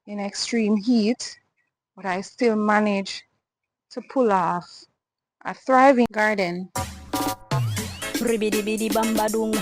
in extreme heat, but I still manage to pull off a thriving garden. Ribidi bambadung.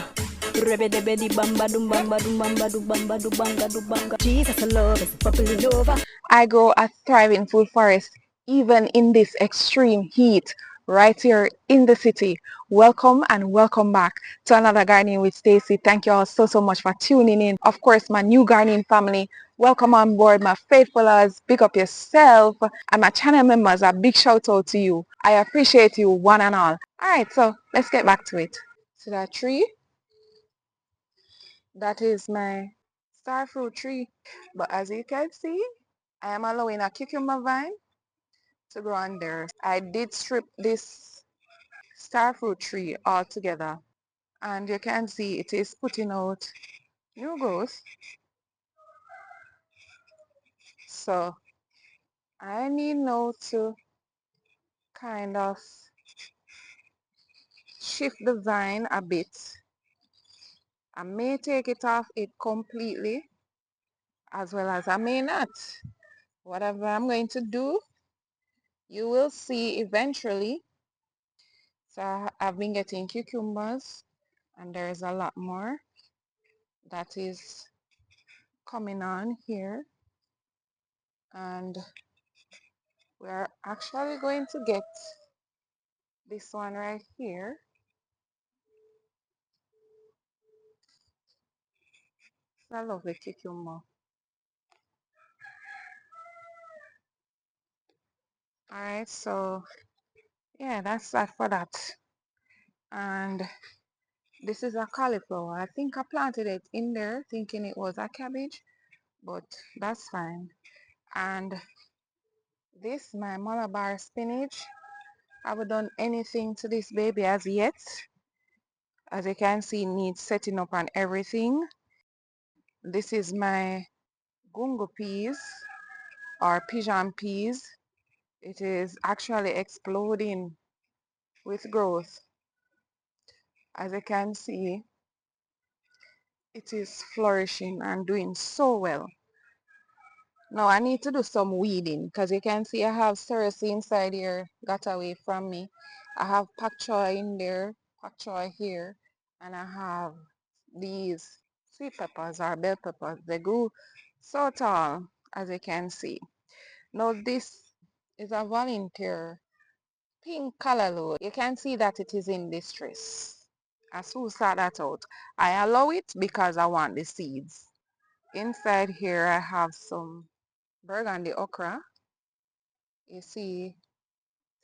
Ribidi bambadum bambadum bambadum bambadum bambadum banga. Jesus love is popular over. I grow a thriving food forest even in this extreme heat right here in the city. Welcome and welcome back to another Gardening with Stacey. Thank you all so much for tuning in. Of course, my new gardening family, welcome on board. My faithfulers, big up yourself, and my channel members, a big shout out to you. I appreciate you one and all. Alright, so let's get back to it. See that tree? That is my starfruit tree. But as you can see, I am allowing a cucumber vine to grow on there. I did strip this starfruit tree altogether, and you can see it is putting out new growth. So I need now to kind of shift the vine a bit. I may take it off it completely, as well as I may not. Whatever I'm going to do, you will see eventually. So I've been getting cucumbers, and there's a lot more that is coming on here, and we're actually going to get this one right here. I love the cucumber. Alright, so yeah, that's that for that. And this is a cauliflower. I think I planted it in there thinking it was a cabbage, but that's fine. And this, my Malabar spinach, I haven't done anything to this baby as yet. As you can see, it needs setting up and everything. This is my gungo peas or pigeon peas. It is actually exploding with growth. As you can see, it is flourishing and doing so well. Now I need to do some weeding because you can see I have cerasee inside here, got away from me. I have pak choy in there, pak choy here, and I have these sweet peppers or bell peppers. They grew so tall, as you can see. Now this is a volunteer pink callaloo. You can see that it is in distress. As who saw that out? I allow it because I want the seeds. Inside here I have some burgundy okra. You see,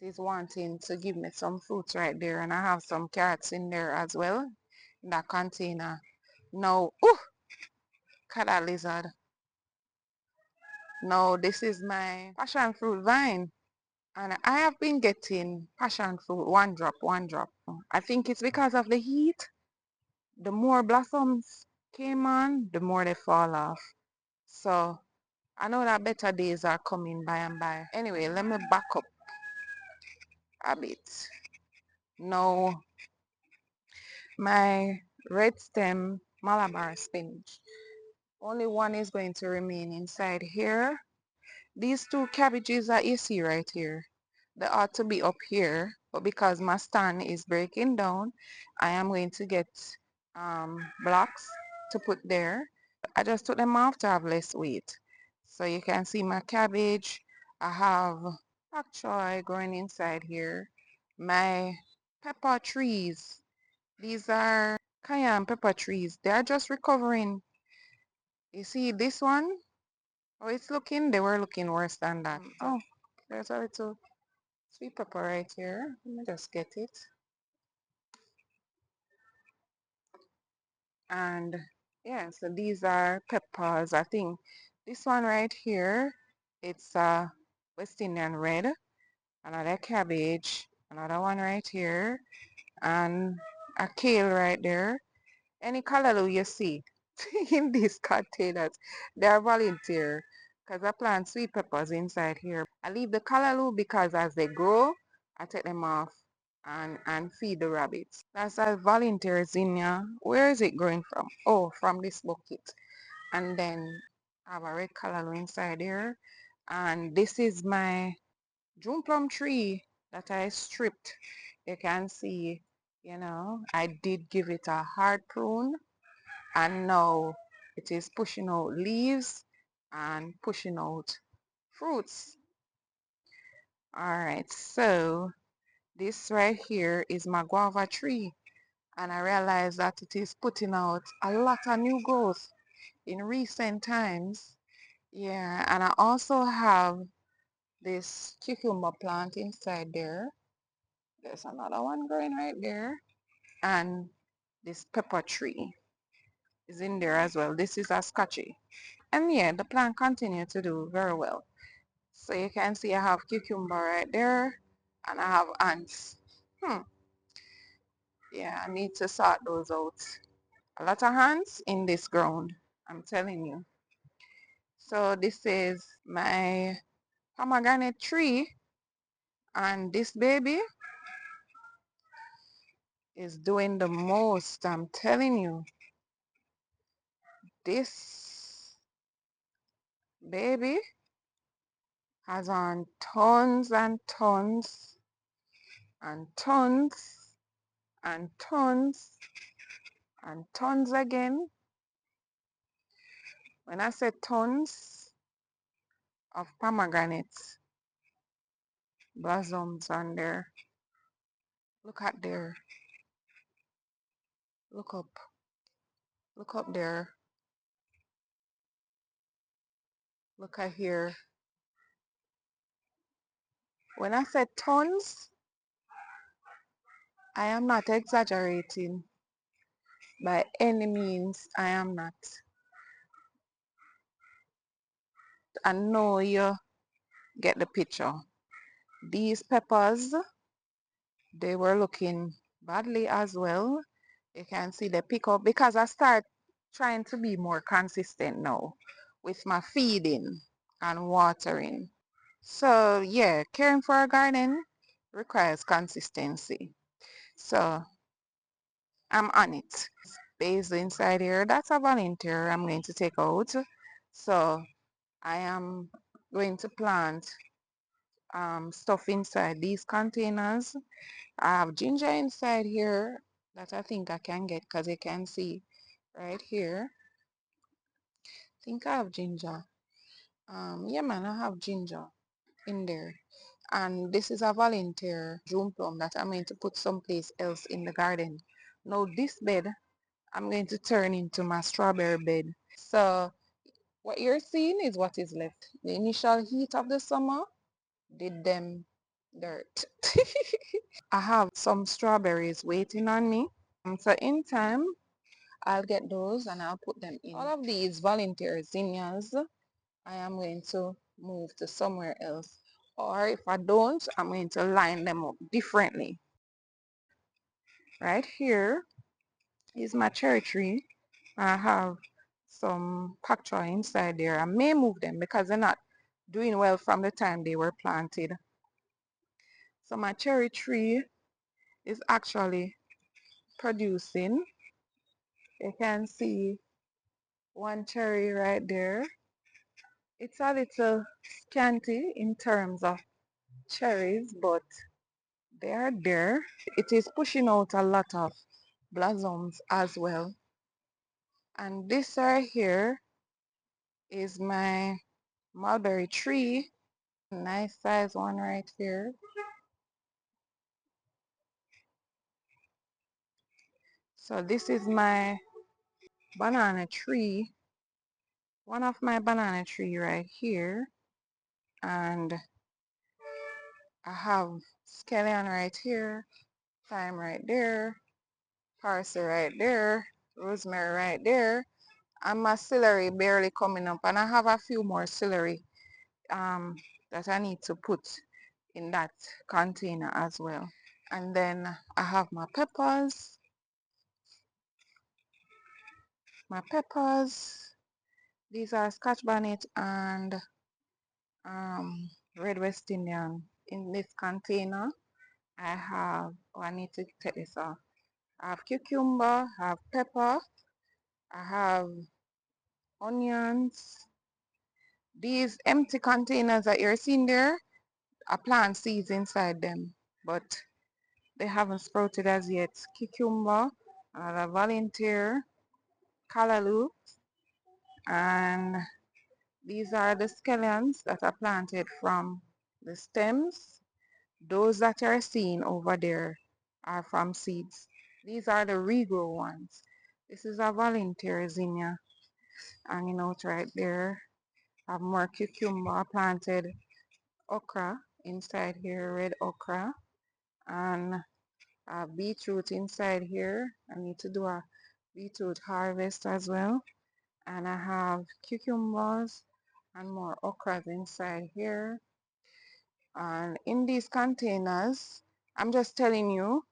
it is wanting to give me some fruits right there, and I have some carrots in there as well in that container. Now, cut that lizard. Now this is my passion fruit vine, and I have been getting passion fruit one drop, one drop. I think it's because of the heat. The more blossoms came on, the more they fall off. So I know that better days are coming by and by. Anyway, let me back up a bit. Now, my red stem Malabar spinach. Only one is going to remain inside here. These two cabbages that you see right here, they ought to be up here, but because my stand is breaking down, I am going to get blocks to put there. I just took them off to have less weight. So you can see my cabbage. I have pak choy growing inside here. My pepper trees. These are cayenne pepper trees. They are just recovering. You see this one? Oh, it's looking, they were looking worse than that. Oh, there's a little sweet pepper right here. Let me just get it. And yeah, so these are peppers. I think this one right here, it's West Indian red. Another cabbage. Another one right here. And a kale right there. Any callaloo you see in these containers, they are volunteer because I plant sweet peppers inside here. I leave the callaloo because as they grow, I take them off and feed the rabbits. That's a volunteer zinnia. Where is it growing from? Oh, from this bucket. And then I have a red callaloo inside there. And this is my June plum tree that I stripped. You can see, I did give it a hard prune, and now it is pushing out leaves and pushing out fruits. All right, so this right here is my guava tree, and I realized that it is putting out a lot of new growth in recent times. Yeah, and I also have this cucumber plant inside there. There's another one growing right there. And this pepper tree is in there as well. This is a scotchy. And yeah, the plant continues to do very well. So you can see I have cucumber right there, and I have ants. Yeah, I need to sort those out. A lot of ants in this ground, I'm telling you. So this is my pomegranate tree, and this baby is doing the most, I'm telling you. This baby has on tons and tons and tons and tons and tons again. When I say tons of pomegranate blossoms on there, look at there, look up, look up there, look at here. When I say tons, I am not exaggerating by any means. I am not. I know you get the picture. These peppers, they were looking badly as well. You can see the pick up because I start trying to be more consistent now with my feeding and watering. So yeah, caring for a garden requires consistency. So I'm on it. Basil inside here, that's a volunteer I'm going to take out. So I am going to plant stuff inside these containers. I have ginger inside here that I think I can get because you can see right here. I think I have ginger. Yeah man, I have ginger in there. And this is a volunteer June plum that I'm going to put someplace else in the garden. Now this bed, I'm going to turn into my strawberry bed. So what you're seeing is what is left. The initial heat of the summer did them dirt. I have some strawberries waiting on me. So in time, I'll get those and I'll put them in. All of these volunteer zinnias, I am going to move to somewhere else. Or if I don't, I'm going to line them up differently. Right here is my cherry tree. I have some pak choy inside there. I may move them because they're not doing well from the time they were planted. So my cherry tree is actually producing. You can see one cherry right there. It's a little scanty in terms of cherries, but they are there. It is pushing out a lot of blossoms as well. And this right here is my mulberry tree. Nice size one right here. So this is my banana tree. One of my banana tree right here. And I have scallion right here, thyme right there, parsley right there, rosemary right there, and my celery barely coming up. And I have a few more celery that I need to put in that container as well. And then I have my peppers. My peppers. These are Scotch bonnet and red West Indian. In this container, I have, oh, I need to take this off. I have cucumber, I have pepper, I have onions, These empty containers that you're seeing there, I plant seeds inside them, but they haven't sprouted as yet. Cucumber, another volunteer, callaloo, and these are the scallions that are planted from the stems. Those that you're seeing over there are from seeds. These are the regrow ones. This is a volunteer zinnia hanging out right there. I have more cucumber planted, okra inside here, red okra, and beetroot inside here. I need to do a beetroot harvest as well. And I have cucumbers and more okras inside here. And in these containers, I'm just telling you,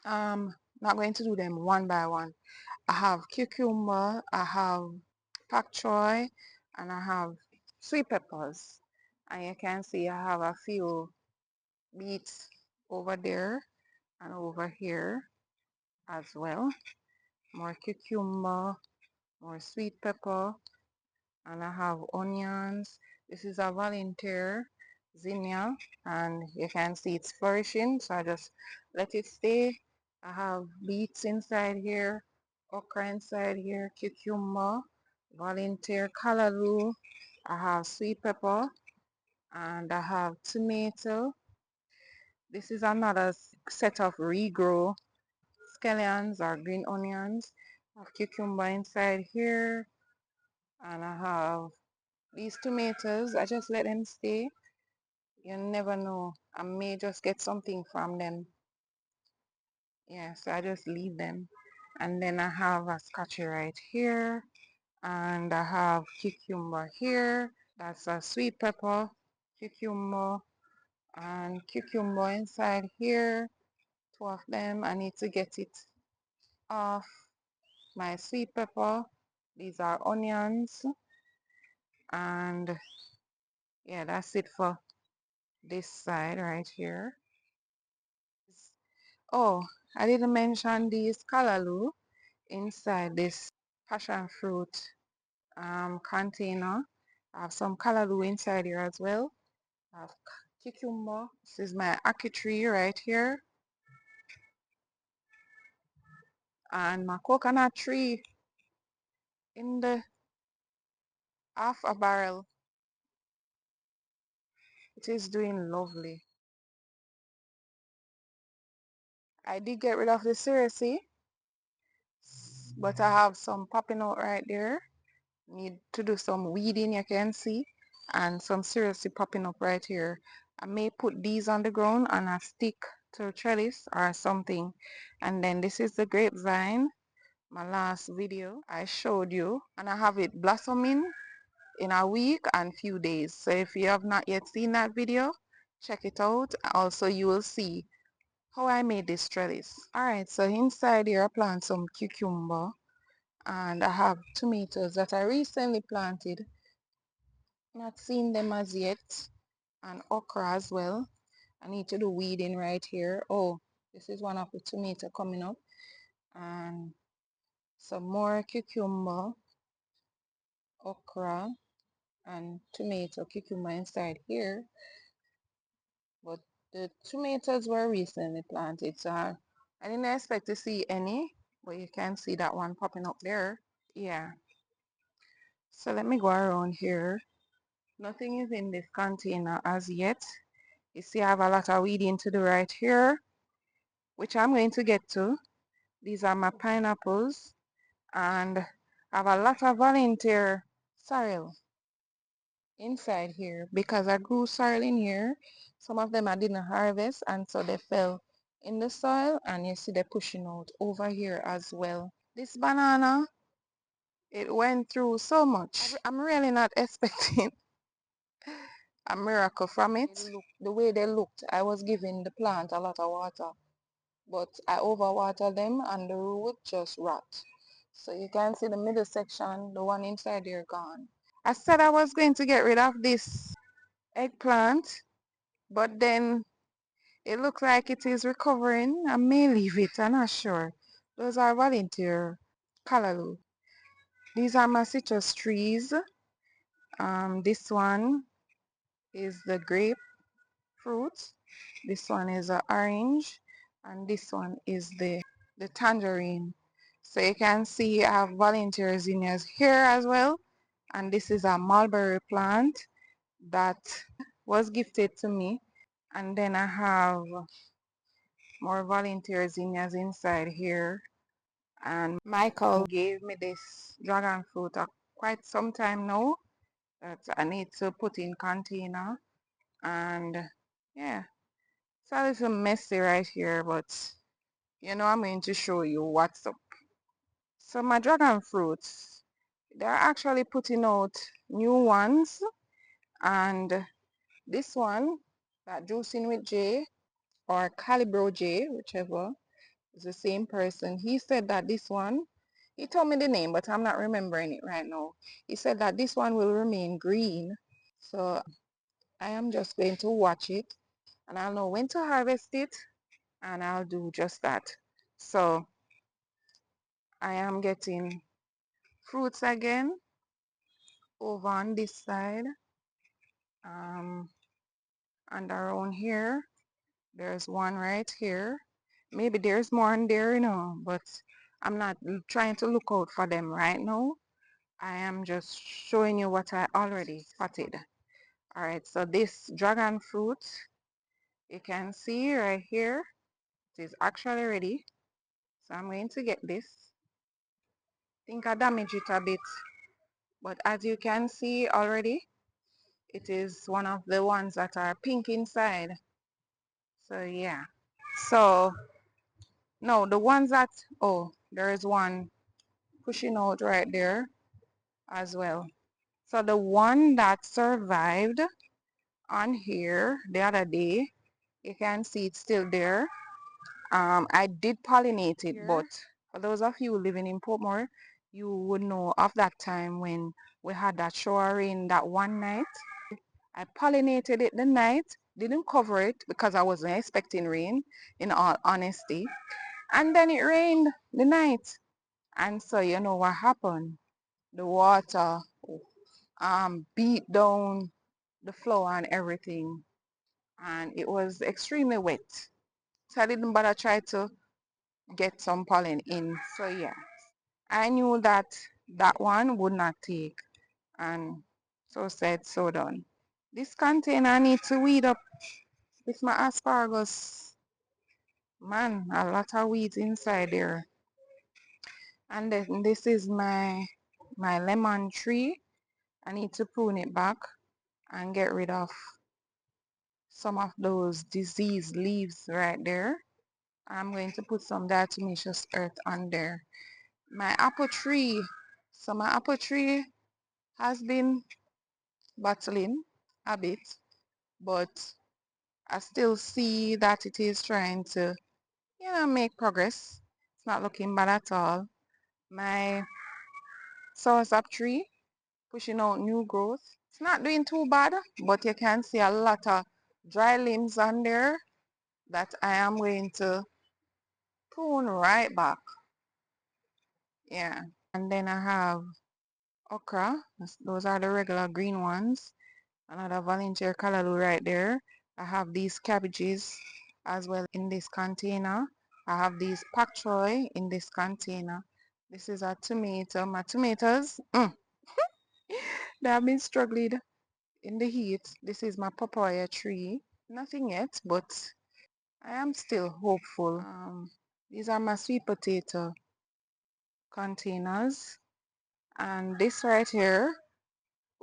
not going to do them one by one. I have cucumber, I have pak choy, and I have sweet peppers. And you can see I have a few beets over there and over here as well. More cucumber, more sweet pepper, and I have onions. This is a volunteer zinnia, and you can see it's flourishing, so I just let it stay. I have beets inside here, okra inside here, cucumber, volunteer callaloo, I have sweet pepper, and I have tomato. This is another set of regrow scallions or green onions. I have cucumber inside here, and I have these tomatoes. I just let them stay. You never know. I may just get something from them. Yeah, so I just leave them. And then I have a scotchy right here. And I have cucumber here. That's a sweet pepper, cucumber, and cucumber inside here. Two of them. I need to get it off my sweet pepper. These are onions. And yeah, that's it for this side right here. Oh, I didn't mention these callaloo inside this passion fruit container. I have some callaloo inside here as well. I have cucumber. This is my ackee tree right here. And my coconut tree in the half a barrel. It is doing lovely. I did get rid of the seriously, but I have some popping out right there. Need to do some weeding, you can see, and some seriously popping up right here. I may put these on the ground and a stick to a trellis or something. And then this is the grapevine, my last video I showed you, and I have it blossoming in a week and few days. So if you have not yet seen that video, check it out. Also, you will see how I made this trellis. Alright, so inside here I plant some cucumber, and I have tomatoes that I recently planted. Not seen them as yet. And okra as well. I need to do weeding right here. Oh, this is one of the tomato coming up. And some more cucumber, okra, and tomato cucumber inside here. But the tomatoes were recently planted, so I didn't expect to see any, but you can see that one popping up there. Yeah. So let me go around here. Nothing is in this container as yet. You see I have a lot of weeding to do right here, which I'm going to get to. These are my pineapples, and I have a lot of volunteer sorrel inside here because I grew sorrel in here. Some of them I didn't harvest, and so they fell in the soil, and you see they're pushing out over here as well. This banana, it went through so much. I'm really not expecting a miracle from it. The way they looked, I was giving the plant a lot of water, but I overwater them and the root just rot. So you can see the middle section, the one inside there gone. I said I was going to get rid of this eggplant, but then it looks like it is recovering. I may leave it, I'm not sure. Those are volunteer callaloo. These are my citrus trees. This one is the grape fruit. This one is an orange, and this one is the tangerine. So you can see I have volunteers in here as well. And this is a mulberry plant that was gifted to me. And then I have more volunteers in inside here. And Michael gave me this dragon fruit quite some time now that I need to put in container. And yeah, it's a little messy right here, but I'm going to show you what's up. So my dragon fruits, they're actually putting out new ones. And this one, that Juicing with J or Calibro J, whichever, is the same person. He said that this one, he told me the name, but I'm not remembering it right now. He said that this one will remain green. So I am just going to watch it and I'll know when to harvest it and I'll do just that. So I am getting fruits again over on this side, um, and around here. There's one right here. Maybe there's more in there, but I'm not trying to look out for them right now. I am just showing you what I already spotted. All right, so this dragon fruit, you can see right here, it is actually ready. So I'm going to get this. I think I damaged it a bit, but as you can see already, it is one of the ones that are pink inside. So yeah. So no, the ones that, oh, there is one pushing out right there as well. So the one that survived on here the other day, you can see it's still there. I did pollinate it, but for those of you living in Portmore, you would know of that time when we had that shower rain that one night. I pollinated it the night, didn't cover it because I wasn't expecting rain, in all honesty. And then it rained the night. And so you know what happened? The water beat down the floor and everything. And it was extremely wet. So I didn't bother try to get some pollen in. So yeah, I knew that that one would not take. And so said, so done. This container I need to weed up with my asparagus. Man, a lot of weeds inside there. And then this is my lemon tree. I need to prune it back and get rid of some of those diseased leaves right there. I'm going to put some diatomaceous earth on there. My apple tree. So my apple tree has been battling a bit, but I still see that it is trying to, make progress. It's not looking bad at all. My soursop tree pushing out new growth. It's not doing too bad, but you can see a lot of dry limbs on there that I am going to prune right back. Yeah. And then I have okra. Those are the regular green ones. Another volunteer callaloo right there. I have these cabbages as well in this container. I have these pak choy in this container. This is a tomato. My tomatoes, they have been struggling in the heat. This is my papaya tree. Nothing yet, but I am still hopeful. These are my sweet potato containers. And this right here,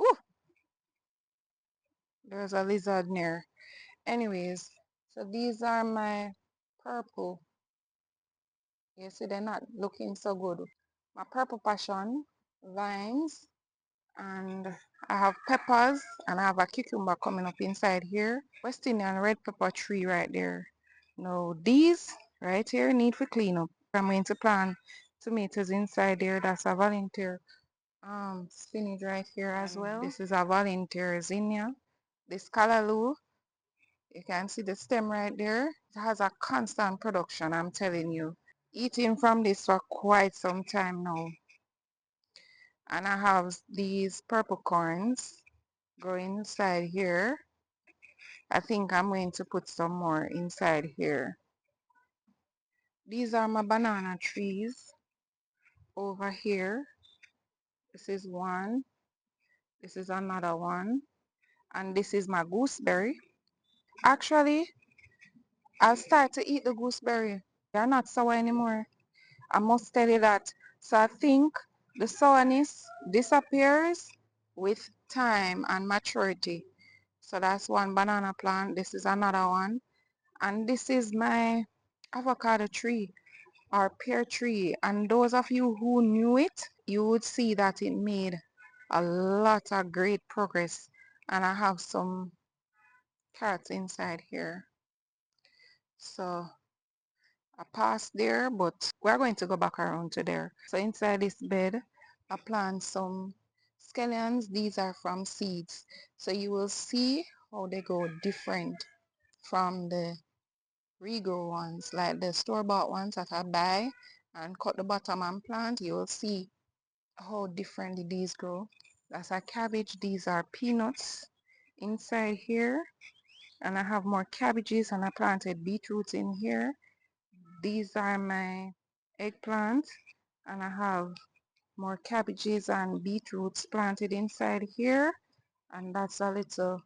ooh, there's a lizard near. Anyways, so these are my purple. You see, they're not looking so good. My purple passion vines, and I have peppers, and I have a cucumber coming up inside here. West Indian red pepper tree right there. Now these right here need for clean up. I'm going to plant tomatoes inside there. That's a volunteer spinach right here as well. This is a volunteer zinnia. This callaloo, you can see the stem right there. It has a constant production, I'm telling you. Eating from this for quite some time now. And I have these purple corns. go inside here. I think I'm going to put some more inside here. These are my banana trees over here. This is one. This is another one. And this is my gooseberry. Actually, I'll start to eat the gooseberry. They're not sour anymore. I must tell you that. So I think the sourness disappears with time and maturity. So that's one banana plant. This is another one. And this is my avocado tree or pear tree. And those of you who knew it, you would see that it made a lot of great progress. And I have some carrots inside here. So I passed there, but we're going to go back around to there. So inside this bed, I plant some scallions. These are from seeds. So you will see how they go different from the regrow ones, like the store-bought ones that I buy and cut the bottom and plant. You will see how differently these grow. That's a cabbage. These are peanuts inside here. And I have more cabbages and I planted beetroots in here. These are my eggplants and I have more cabbages and beetroots planted inside here, and that's a little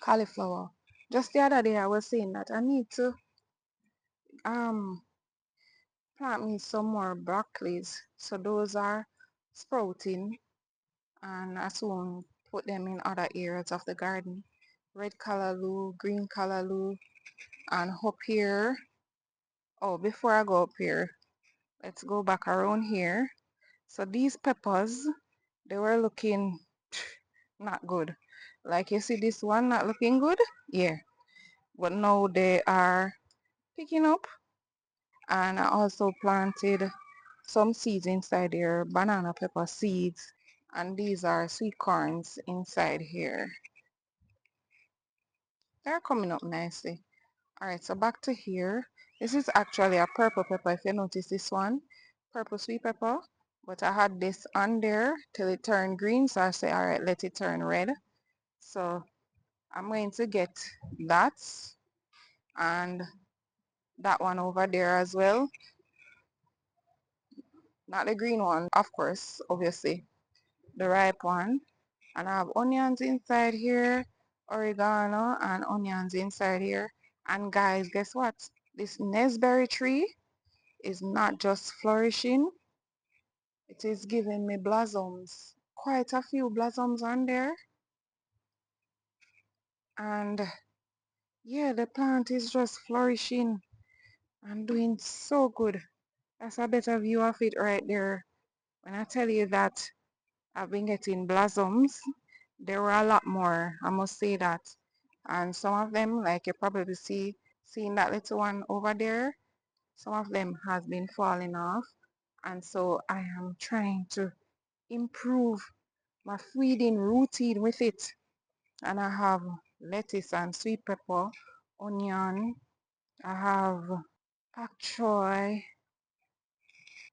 cauliflower. Just the other day I was saying that I need to um plant me some more broccolis, so those are sprouting and I soon put them in other areas of the garden. Red callaloo, green callaloo, and up here. Oh, before I go up here, let's go back around here. So these peppers, they were looking not good. Like you see this one not looking good? Yeah. But now they are picking up. And I also planted some seeds inside there, banana pepper seeds. And these are sweet corns inside here. They're coming up nicely. Alright, so back to here. This is actually a purple pepper, if you notice this one. Purple sweet pepper. But I had this on there till it turned green, so I say, alright, let it turn red. So I'm going to get that and that one over there as well. Not the green one, of course, obviously, the ripe one. And I have onions inside here, oregano and onions inside here. And guys, guess what? This nesberry tree is not just flourishing, it is giving me blossoms. Quite a few blossoms on there. And yeah, the plant is just flourishing and doing so good. That's a better view of it right there. When I tell you that I've been getting blossoms, there were a lot more, I must say that. And some of them, like you probably seeing that little one over there, some of them has been falling off. And so I am trying to improve my feeding routine with it. And I have lettuce and sweet pepper, onion. I have pak choy.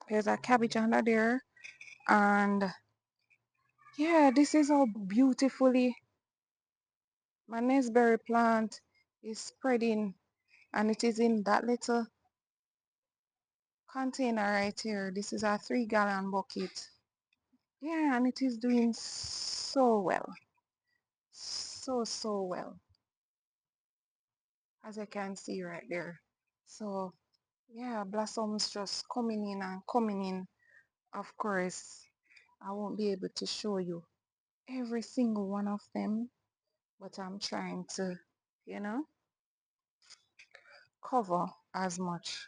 There's a cabbage under there. And yeah, this is how beautifully my nesberry plant is spreading. And it is in that little container right here. This is a 3-gallon bucket. Yeah, and it is doing so well. So well. As I can see right there. So yeah, blossoms just coming in and coming in. Of course, I won't be able to show you every single one of them, but I'm trying to, you know, cover as much.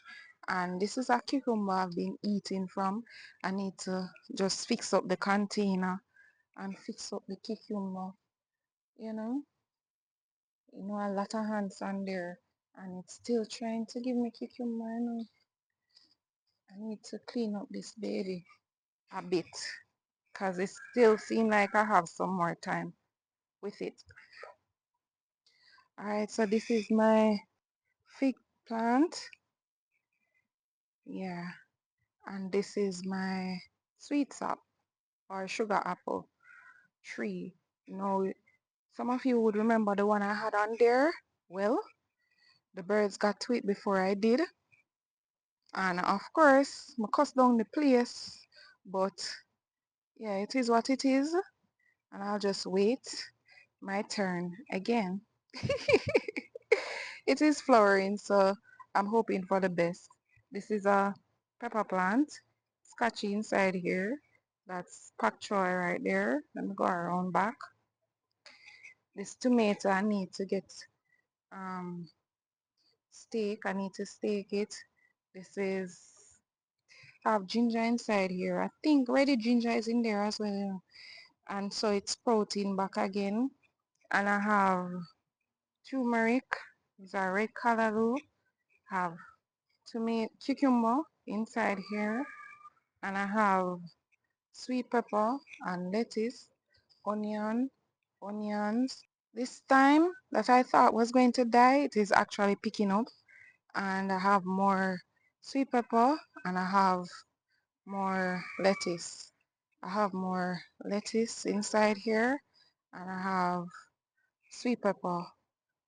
And this is a cucumber I've been eating from. I need to just fix up the container and fix up the cucumber, you know. A lot of hands on there and it's still trying to give me cucumber, I need to clean up this baby a bit because it still seems like I have some more time with it. Alright, so this is my fig plant. Yeah, and this is my sweet sap or sugar apple tree. No, some of you would remember the one I had on there. Well, the birds got to it before I did. And of course, I cussed down the place. But yeah, it is what it is. And I'll just wait my turn again. It is flowering, so I'm hoping for the best. This is a pepper plant. Scotchy inside here. That's pak choy right there. Let me go around back. This tomato I need to get um steak. I need to steak it. This is I have ginger inside here. I think ready ginger is in there as well. And so it's protein back again. And I have turmeric. These are red callaloo. Have tomato cucumber inside here. And I have sweet pepper and lettuce, onions. This time that I thought was going to die, it is actually picking up. And I have more sweet pepper and I have more lettuce. I have more lettuce inside here and I have sweet pepper.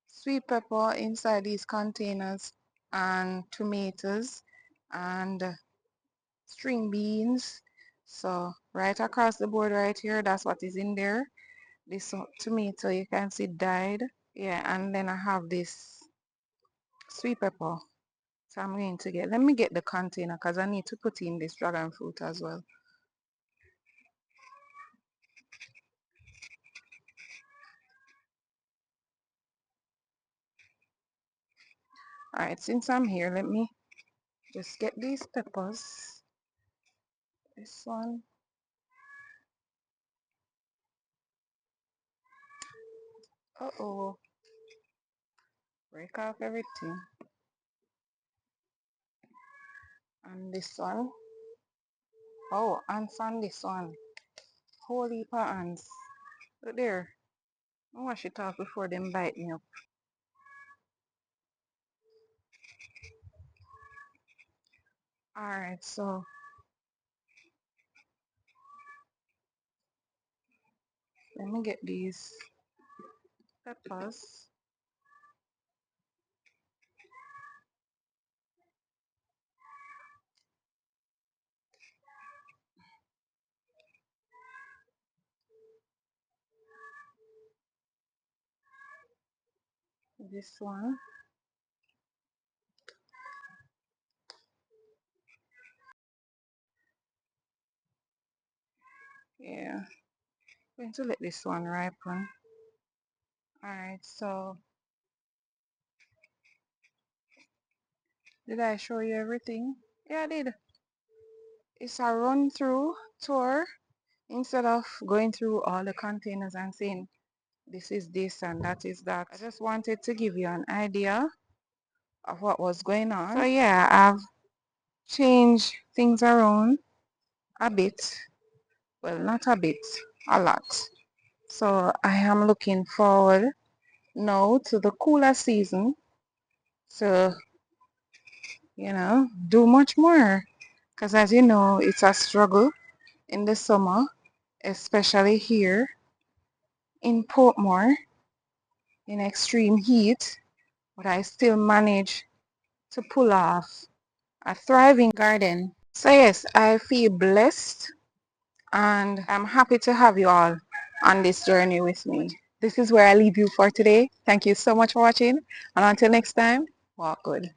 Sweet pepper inside these containers and tomatoes and string beans. So right across the board right here, that's what is in there. This tomato you can see died. Yeah, and then I have this sweet pepper. So I'm going to let me get the container because I need to put in this dragon fruit as well. Alright, since I'm here, let me just get these peppers. This one. Uh-oh. Break off everything. And this one. Oh, ants on this one. Holy ants. Look there. I wash it off before them bite me up. Alright, so let me get these peppers. This one. Yeah. I'm going to let this one ripen. Alright, so did I show you everything? Yeah, I did. It's a run through tour instead of going through all the containers and saying this is this and that is that. I just wanted to give you an idea of what was going on. So yeah, I've changed things around a bit. Well, not a bit, a lot. So I am looking forward now to the cooler season to, do much more. Because as you know, it's a struggle in the summer, especially here in Portmore in extreme heat, but I still manage to pull off a thriving garden. So yes, I feel blessed and I'm happy to have you all on this journey with me. This is where I leave you for today. Thank you so much for watching and until next time, walk good.